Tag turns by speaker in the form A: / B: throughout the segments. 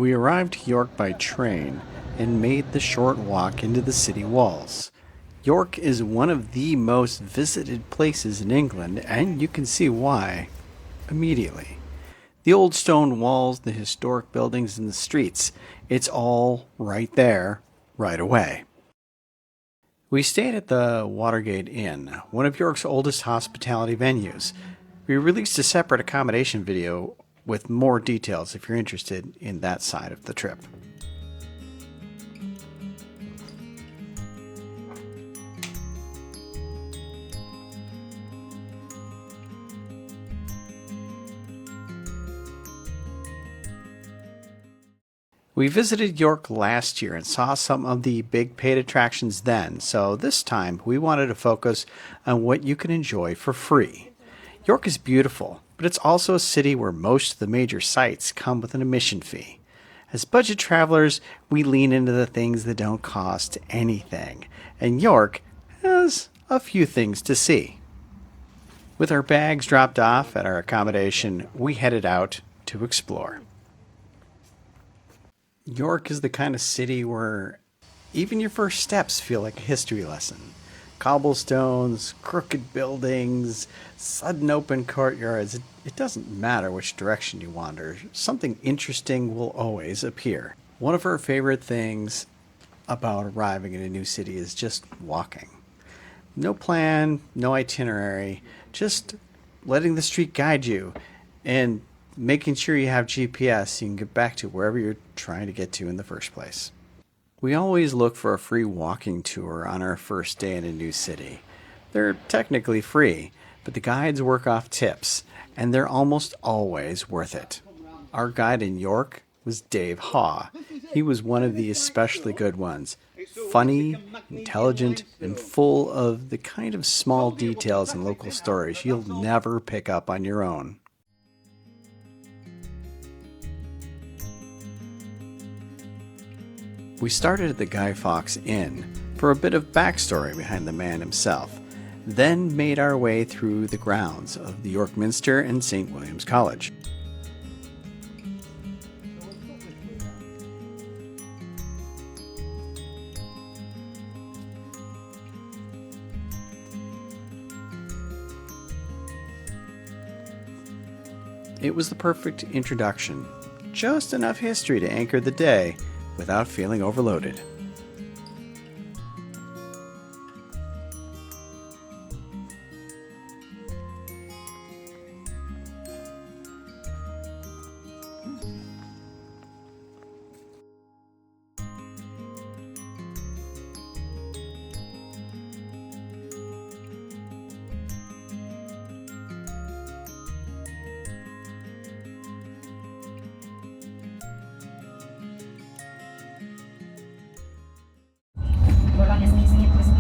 A: We arrived to York by train and made the short walk into the city walls. York is one of the most visited places in England, and you can see why immediately. The old stone walls, the historic buildings, and the streets, it's all right there, right away. We stayed at the Watergate Inn, one of York's oldest hospitality venues. We released a separate accommodation video with more details if you're interested in that side of the trip. We visited York last year and saw some of the big paid attractions then, so this time we wanted to focus on what you can enjoy for free. York is beautiful, but it's also a city where most of the major sites come with an admission fee. As budget travelers, we lean into the things that don't cost anything, and York has a few things to see. With our bags dropped off at our accommodation, we headed out to explore. York is the kind of city where even your first steps feel like a history lesson. Cobblestones, crooked buildings, sudden open courtyards. It doesn't matter which direction you wander. Something interesting will always appear. One of our favorite things about arriving in a new city is just walking. No plan, no itinerary, just letting the street guide you and making sure you have GPS so you can get back to wherever you're trying to get to in the first place. We always look for a free walking tour on our first day in a new city. They're technically free, but the guides work off tips, and they're almost always worth it. Our guide in York was Dave Haw. He was one of the especially good ones. Funny, intelligent, and full of the kind of small details and local stories you'll never pick up on your own. We started at the Guy Fawkes Inn for a bit of backstory behind the man himself, then made our way through the grounds of the York Minster and St. William's College. It was the perfect introduction, just enough history to anchor the day without feeling overloaded.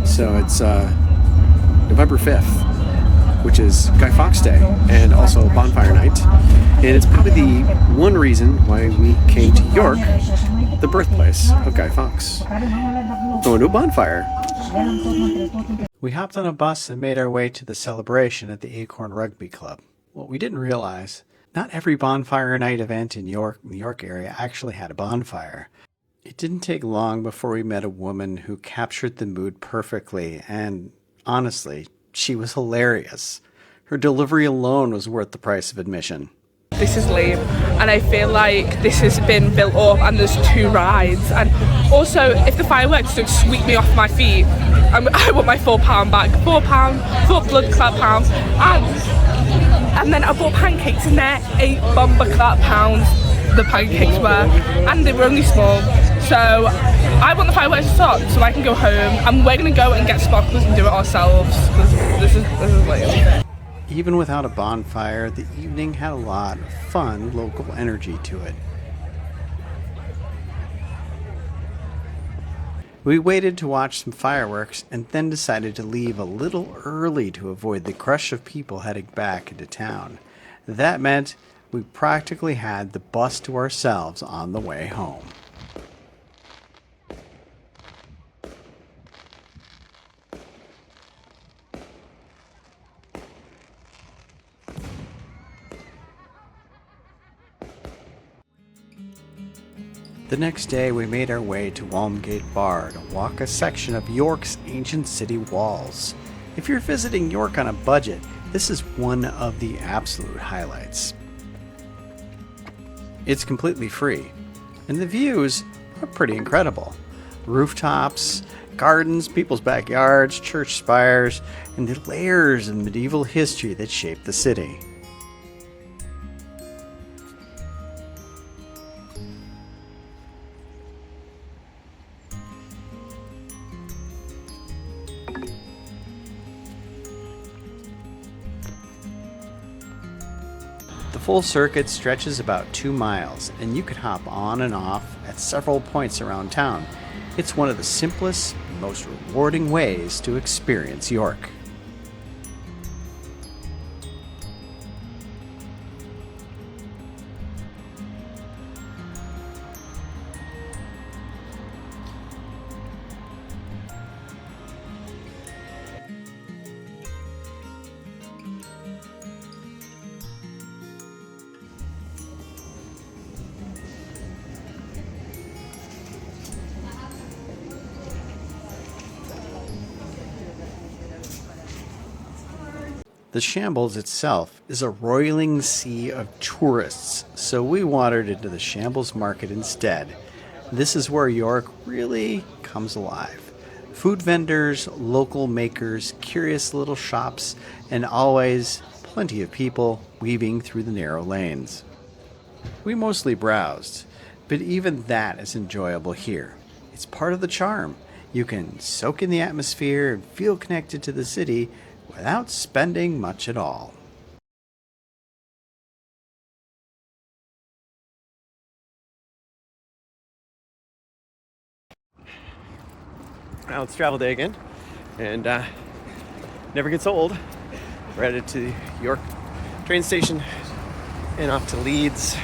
A: So it's November 5th, which is Guy Fawkes Day, and also Bonfire Night. And it's probably the one reason why we came to York, the birthplace of Guy Fawkes. Going to a bonfire. We hopped on a bus and made our way to the celebration at the Acorn Rugby Club. What we didn't realize, not every Bonfire Night event in the York area actually had a bonfire. It didn't take long before we met a woman who captured the mood perfectly, and honestly, she was hilarious. Her delivery alone was worth the price of admission.
B: This is lame, and I feel like this has been built up and there's 2 rides, and also if the fireworks don't sweep me off my feet, I want my £4 back. £4, 4 blood clot pounds, and then I bought pancakes in there, 8 bomber clot pounds the pancakes were, and they were only small. So I want the fireworks to stop so I can go home, and we're going to go and get sparklers and do it ourselves, because this is lame.
A: Even without a bonfire, the evening had a lot of fun local energy to it. We waited to watch some fireworks and then decided to leave a little early to avoid the crush of people heading back into town. That meant we practically had the bus to ourselves on the way home. The next day we made our way to Walmgate Bar to walk a section of York's ancient city walls. If you're visiting York on a budget, this is one of the absolute highlights. It's completely free, and the views are pretty incredible. Rooftops, gardens, people's backyards, church spires, and the layers of medieval history that shaped the city. The full circuit stretches about 2 miles, and you can hop on and off at several points around town. It's one of the simplest, most rewarding ways to experience York. The Shambles itself is a roiling sea of tourists, so we wandered into the Shambles Market instead. This is where York really comes alive. Food vendors, local makers, curious little shops, and always plenty of people weaving through the narrow lanes. We mostly browsed, but even that is enjoyable here. It's part of the charm. You can soak in the atmosphere and feel connected to the city without spending much at all.
C: Now it's travel day again, and never gets old. We're headed to York train station and off to Leeds,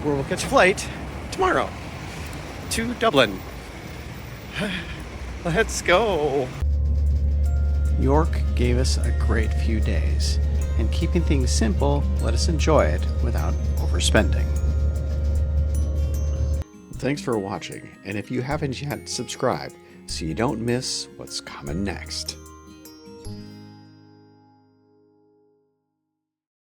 C: where we'll catch a flight tomorrow to Dublin. Let's go!
A: York gave us a great few days, and keeping things simple let us enjoy it without overspending. Thanks for watching, and if you haven't yet, subscribe so you don't miss what's coming next.